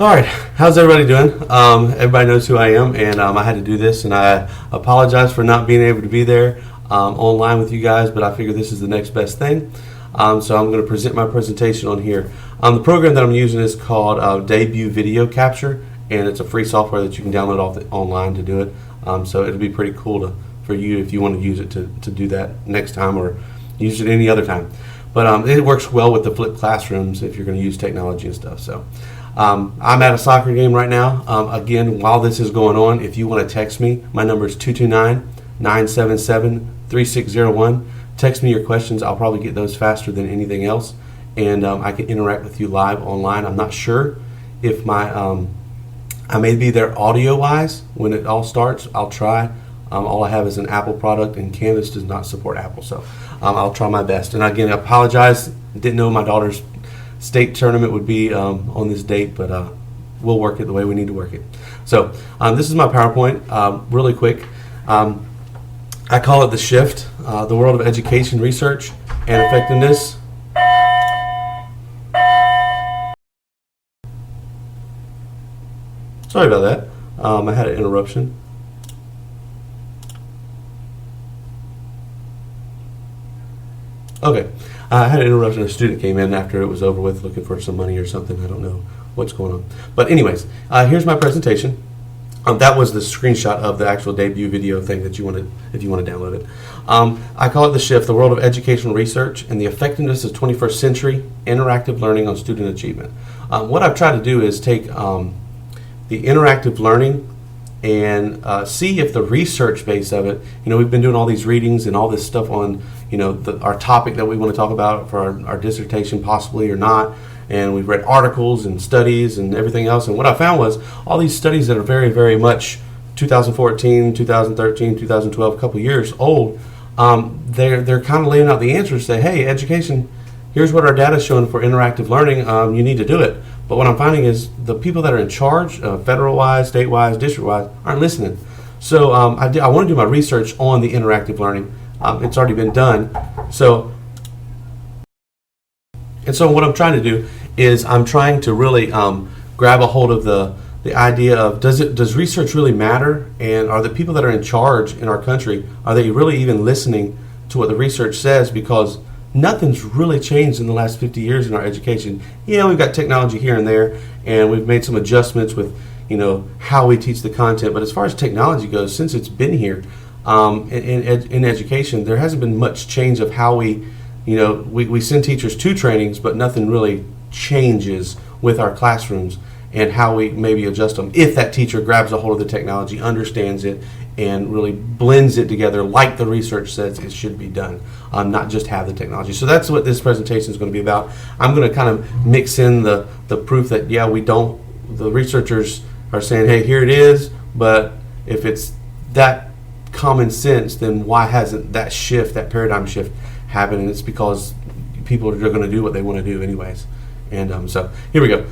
All right, how's everybody doing? Everybody knows who I am, and I had to do this, and I apologize for not being able to be there online with you guys, but I figure this is the next best thing. So I'm going to present my presentation on here. The program that I'm using is called Debut Video Capture, and it's a free software that you can download online to do it. So it'll be pretty cool for you if you want to use it to do that next time or use it any other time. But it works well with the flipped classrooms if you're going to use technology and stuff. So I'm at a soccer game right now. Again, while this is going on, if you want to text me, my number is 229-977-3601. Text me your questions. I'll probably get those faster than anything else, and I can interact with you live online. I'm not sure if I may be there audio-wise when it all starts. I'll try. All I have is an Apple product, and Canvas does not support Apple, so I'll try my best. And again, I apologize. Didn't know my daughter's state tournament would be on this date, but we'll work it the way we need to work it. So this is my PowerPoint, really quick. I call it the shift, the world of education, research, and effectiveness. Sorry about that. I had an interruption. Okay. I had an interruption. A student came in after it was over with looking for some money or something. I don't know what's going on. But anyways, here's my presentation. That was the screenshot of the actual debut video thing that you wanted, if you want to download it. I call it the shift, the world of educational research and the effectiveness of 21st century interactive learning on student achievement. What I've tried to do is take the interactive learning and see if the research base of it, we've been doing all these readings and all this stuff on, our topic that we want to talk about for our dissertation possibly or not, and we've read articles and studies and everything else, and what I found was all these studies that are very, very much 2014, 2013, 2012, a couple years old, they're kind of laying out the answers, say, hey, education, here's what our data is showing for interactive learning, you need to do it. But what I'm finding is the people that are in charge, federal-wise, state-wise, district-wise, aren't listening. So I want to do my research on the interactive learning. It's already been done. So what I'm trying to do is I'm trying to really grab a hold of the idea of does research really matter, and are the people that are in charge in our country, are they really even listening to what the research says? Because nothing's really changed in the last 50 years in our education. Yeah, we've got technology here and there, and we've made some adjustments with how we teach the content, but as far as technology goes, since it's been here in education, there hasn't been much change of how we send teachers to trainings, but nothing really changes with our classrooms and how we maybe adjust them if that teacher grabs a hold of the technology, understands it, and really blends it together like the research says it should be done, not just have the technology. So that's what this presentation is going to be about. I'm going to kind of mix in the proof that, yeah, the researchers are saying, hey, here it is, but if it's that common sense, then why hasn't that shift, that paradigm shift happened? And it's because people are going to do what they want to do anyways. And so here we go.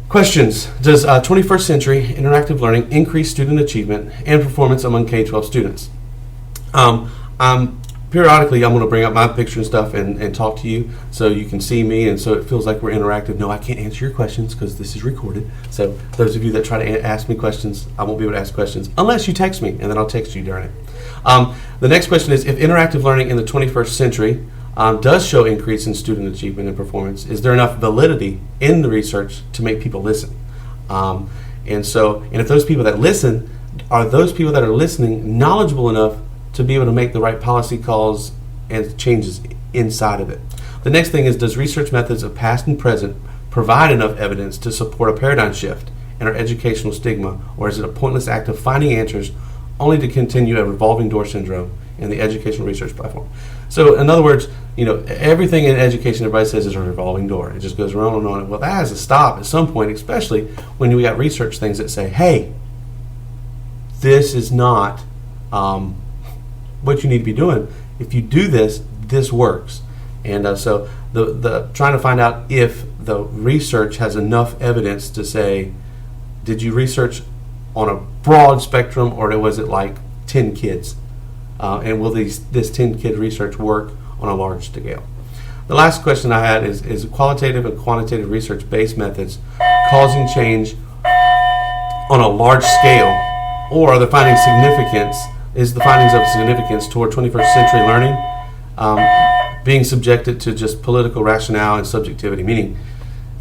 Questions. Does 21st century interactive learning increase student achievement and performance among K-12 students? Periodically, I'm going to bring up my picture and stuff and talk to you so you can see me and so it feels like we're interactive. No, I can't answer your questions because this is recorded. So those of you that try to ask me questions, I won't be able to ask questions unless you text me, and then I'll text you during it. The next question is, if interactive learning in the 21st century does show increase in student achievement and performance, is there enough validity in the research to make people listen? And if those people that listen, are those people that are listening knowledgeable enough to be able to make the right policy calls and changes inside of it? The next thing is, does research methods of past and present provide enough evidence to support a paradigm shift in our educational stigma, or is it a pointless act of finding answers only to continue a revolving door syndrome in the educational research platform? So in other words, everything in education everybody says is a revolving door. It just goes around and on. Well, that has to stop at some point, especially when we got research things that say, hey, this is not what you need to be doing. If you do this, this works. And so the trying to find out if the research has enough evidence to say, did you research on a broad spectrum, or was it like 10 kids? And will this 10-kid research work on a large scale? The last question I had is qualitative and quantitative research-based methods causing change on a large scale, or are the findings of significance toward 21st century learning being subjected to just political rationale and subjectivity? Meaning,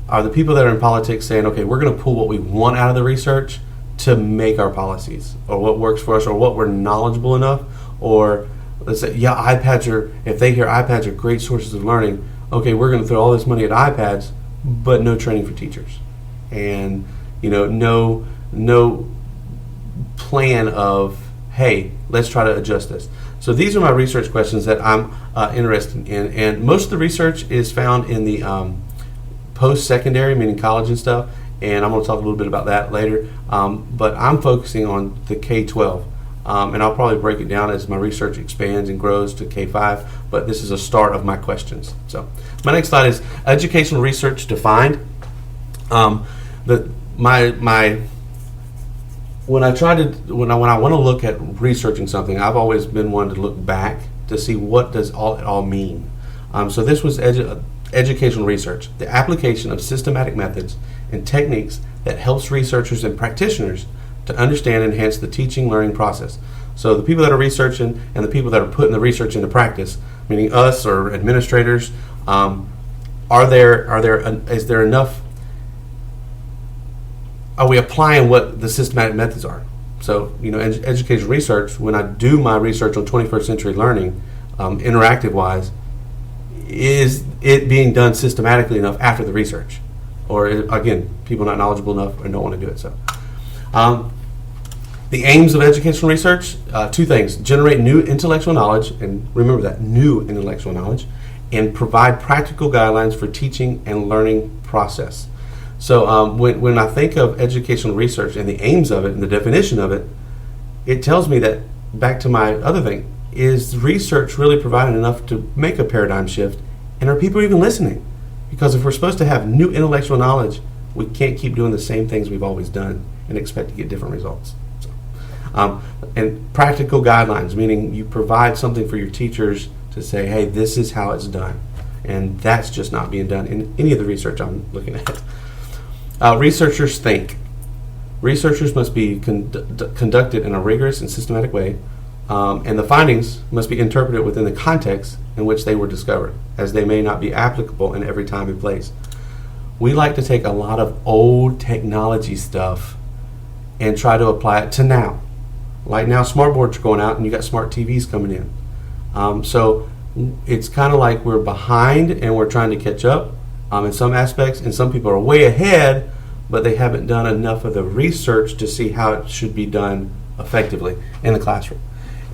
are the people that are in politics saying, okay, we're going to pull what we want out of the research to make our policies, or what works for us, or what we're knowledgeable enough, or let's say, if they hear iPads are great sources of learning, okay, we're going to throw all this money at iPads, but no training for teachers, and no plan of, hey, let's try to adjust this. So these are my research questions that I'm interested in, and most of the research is found in the post-secondary, meaning college and stuff, and I'm going to talk a little bit about that later, but I'm focusing on the K-12, and I'll probably break it down as my research expands and grows to K-5, but this is a start of my questions. So my next slide is educational research defined. When I want to look at researching something, I've always been one to look back to see what does it all mean. So this was educational research, the application of systematic methods and techniques that helps researchers and practitioners to understand and enhance the teaching learning process. So the people that are researching and the people that are putting the research into practice, meaning us or administrators, is there enough? Are we applying what the systematic methods are? So, educational research, when I do my research on 21st century learning, interactive-wise, is it being done systematically enough after the research? Or, again, people not knowledgeable enough and don't want to do it. So, the aims of educational research, two things: generate new intellectual knowledge, and remember that, new intellectual knowledge, and provide practical guidelines for teaching and learning process. So when I think of educational research and the aims of it and the definition of it, it tells me that, back to my other thing, is research really providing enough to make a paradigm shift, and are people even listening? Because if we're supposed to have new intellectual knowledge, we can't keep doing the same things we've always done and expect to get different results. So, and practical guidelines, meaning you provide something for your teachers to say, hey, this is how it's done. And that's just not being done in any of the research I'm looking at. Researchers think. Researchers must be conducted in a rigorous and systematic way, and the findings must be interpreted within the context in which they were discovered, as they may not be applicable in every time and place. We like to take a lot of old technology stuff and try to apply it to now. Like now, smart boards are going out and you got smart TVs coming in. So it's kind of like we're behind and we're trying to catch up in some aspects, and some people are way ahead, but they haven't done enough of the research to see how it should be done effectively in the classroom.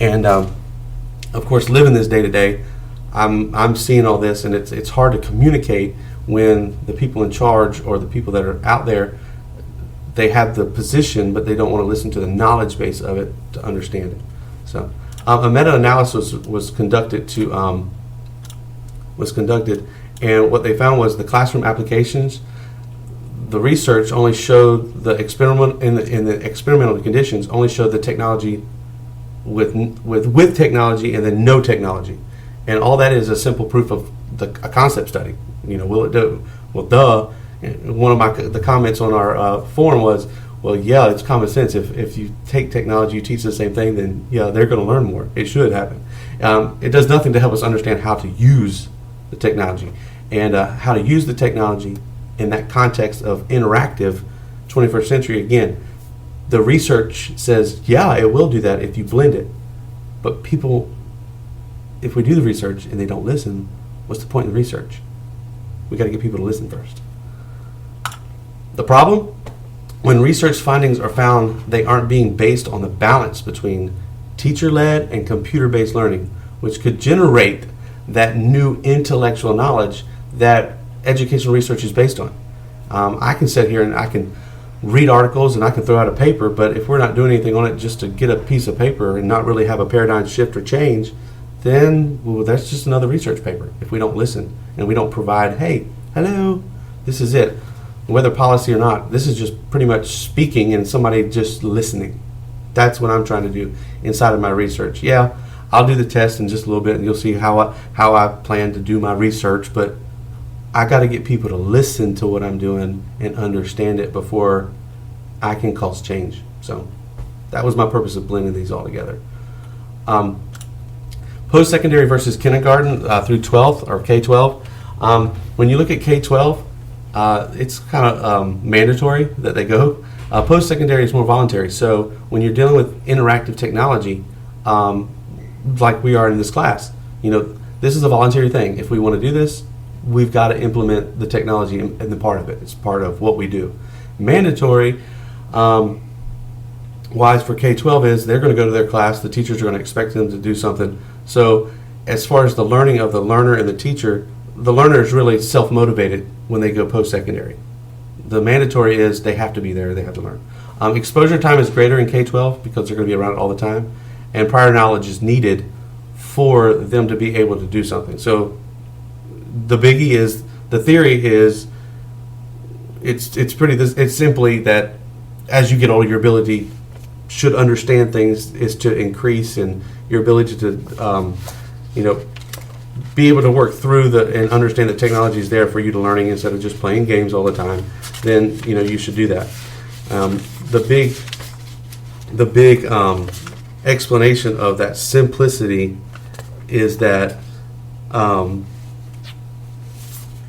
And of course, living this day to day, I'm seeing all this, and it's hard to communicate when the people in charge or the people that are out there, they have the position, but they don't want to listen to the knowledge base of it to understand it. So a meta-analysis was conducted, and what they found was the classroom applications. The research only showed the experiment in the experimental conditions only showed the technology with technology and then no technology, and all that is a simple proof of a concept study. Will it do? Well, duh. One of the comments on our forum was, well, yeah, it's common sense. If you take technology, you teach the same thing, then yeah, they're going to learn more. It should happen. It does nothing to help us understand how to use the technology and how to use the technology in that context of interactive 21st century. Again, the research says, yeah, it will do that if you blend it. But people, if we do the research and they don't listen, what's the point of the research? We got to get people to listen first. The problem? When research findings are found, they aren't being based on the balance between teacher-led and computer-based learning, which could generate that new intellectual knowledge that educational research is based on. I can sit here and I can read articles and I can throw out a paper, but if we're not doing anything on it just to get a piece of paper and not really have a paradigm shift or change, then that's just another research paper if we don't listen and we don't provide, hey, hello, this is it. Whether policy or not, this is just pretty much speaking and somebody just listening. That's what I'm trying to do inside of my research. Yeah, I'll do the test in just a little bit, and you'll see how I plan to do my research. But I got to get people to listen to what I'm doing and understand it before I can cause change. So that was my purpose of blending these all together. Post-secondary versus kindergarten through 12th or K-12. When you look at K-12, it's kind of mandatory that they go. Post-secondary is more voluntary. So when you're dealing with interactive technology, like we are in this class, this is a voluntary thing. If we want to do this, we've got to implement the technology in the part of it. It's part of what we do. Mandatory wise for K-12 is they're going to go to their class. The teachers are going to expect them to do something. So as far as the learning of the learner and the teacher, the learner is really self-motivated when they go post-secondary. The mandatory is they have to be there, they have to learn. Exposure time is greater in K-12 because they're going to be around it all the time, and prior knowledge is needed for them to be able to do something. So the biggie is, the theory is, it's simply that as you get older, your ability should understand things is to increase, and your ability to be able to work through and understand that technology is there for you to learning instead of just playing games all the time, then you should do that. The big explanation of that simplicity is that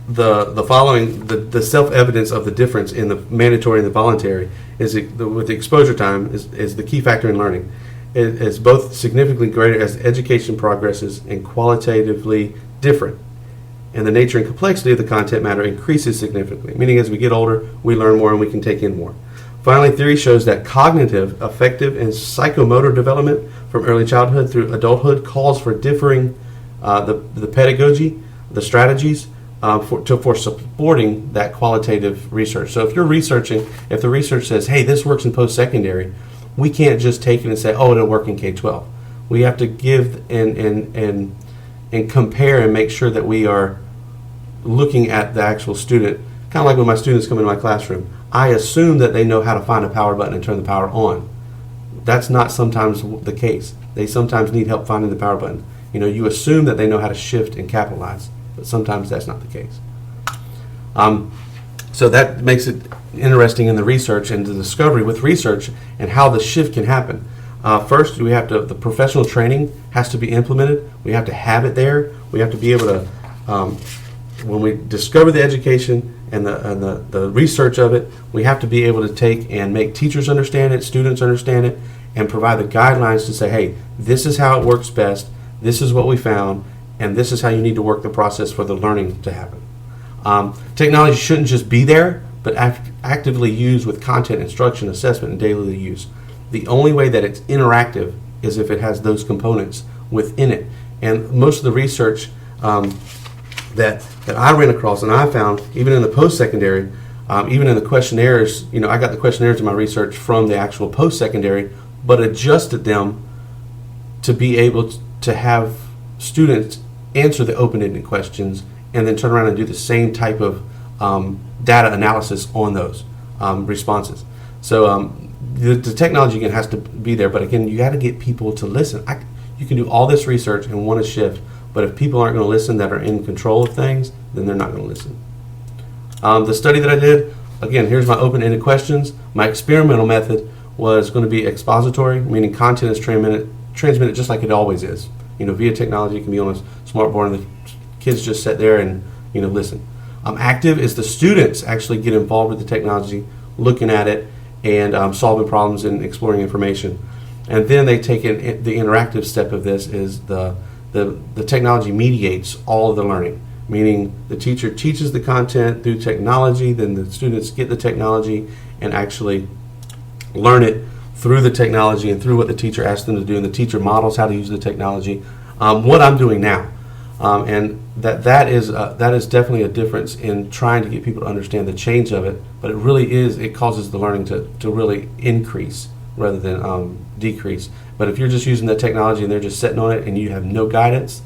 the following, the self-evidence of the difference in the mandatory and the voluntary is with the exposure time is the key factor in learning. It is both significantly greater as education progresses and qualitatively different. And the nature and complexity of the content matter increases significantly, meaning as we get older, we learn more and we can take in more. Finally, theory shows that cognitive, affective, and psychomotor development from early childhood through adulthood calls for differing the pedagogy, the strategies for supporting that qualitative research. So if you're researching, if the research says, hey, this works in post-secondary, we can't just take it and say, oh, it'll work in K-12. We have to give and compare and make sure that we are looking at the actual student. Kind of like when my students come into my classroom, I assume that they know how to find a power button and turn the power on. That's not sometimes the case. They sometimes need help finding the power button. You assume that they know how to shift and capitalize, but sometimes that's not the case. So that makes it interesting in the research and the discovery with research and how the shift can happen. First, the professional training has to be implemented. We have to have it there. We have to be able to, when we discover the education and the research of it, we have to be able to take and make teachers understand it, students understand it, and provide the guidelines to say, hey, this is how it works best, this is what we found, and this is how you need to work the process for the learning to happen. Technology shouldn't just be there, but actively used with content, instruction, assessment, and daily use. The only way that it's interactive is if it has those components within it. And most of the research that I ran across and I found, even in the post-secondary, even in the questionnaires, I got the questionnaires in my research from the actual post-secondary, but adjusted them to be able to have students answer the open-ended questions and then turn around and do the same type of data analysis on those responses. So the technology again has to be there, but again, you got to get people to listen. You can do all this research and want to shift, but if people aren't going to listen that are in control of things, then they're not going to listen. The study that I did, again, here's my open-ended questions. My experimental method was going to be expository, meaning content is transmitted just like it always is. Via technology, it can be on a smart board, and the kids just sit there and listen. Active is the students actually get involved with the technology, looking at it and solving problems and exploring information. And then they take in the interactive step of this is the technology mediates all of the learning, meaning the teacher teaches the content through technology, then the students get the technology and actually learn it through the technology and through what the teacher asks them to do, and the teacher models how to use the technology. What I'm doing now, and that is definitely a difference in trying to get people to understand the change of it. But it really is, it causes the learning to really increase rather than decrease. But if you're just using the technology and they're just sitting on it and you have no guidance,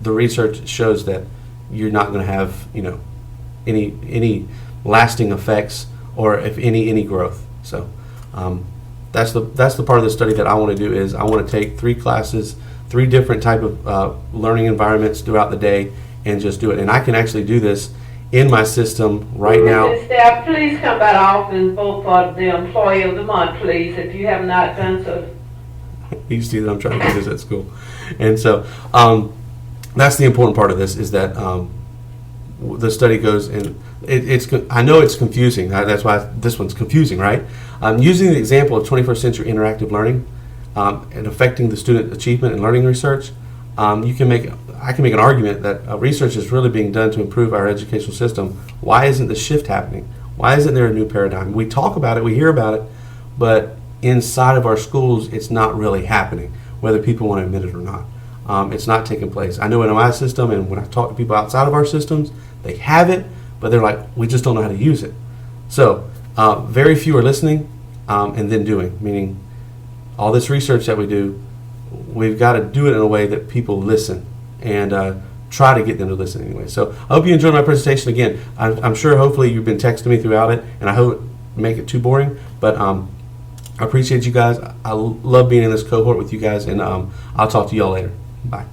the research shows that you're not going to have any lasting effects, or if any growth. So that's the part of the study that I want to do is I want to take 3 3 different type of learning environments throughout the day and just do it. And I can actually do this in my system right now. Mrs. Staff, please come back off and vote for the Employee of the Month, please, if you have not done so. You see that I'm trying to do this at school. And so that's the important part of this, is that the study goes, and I know it's confusing. That's why this one's confusing, right? Using the example of 21st century interactive learning and affecting the student achievement and learning research, I can make an argument that research is really being done to improve our educational system. Why isn't the shift happening? Why isn't there a new paradigm? We talk about it, we hear about it, but inside of our schools, it's not really happening, whether people want to admit it or not. It's not taking place. I know in my system, and when I talk to people outside of our systems, they have it, but they're like, we just don't know how to use it. So very few are listening and then doing, meaning all this research that we do, we've got to do it in a way that people listen and try to get them to listen anyway. So I hope you enjoyed my presentation. Again, I'm sure hopefully you've been texting me throughout it, and I hope it make it too boring, but I appreciate you guys. I love being in this cohort with you guys, and I'll talk to you all later. Bye.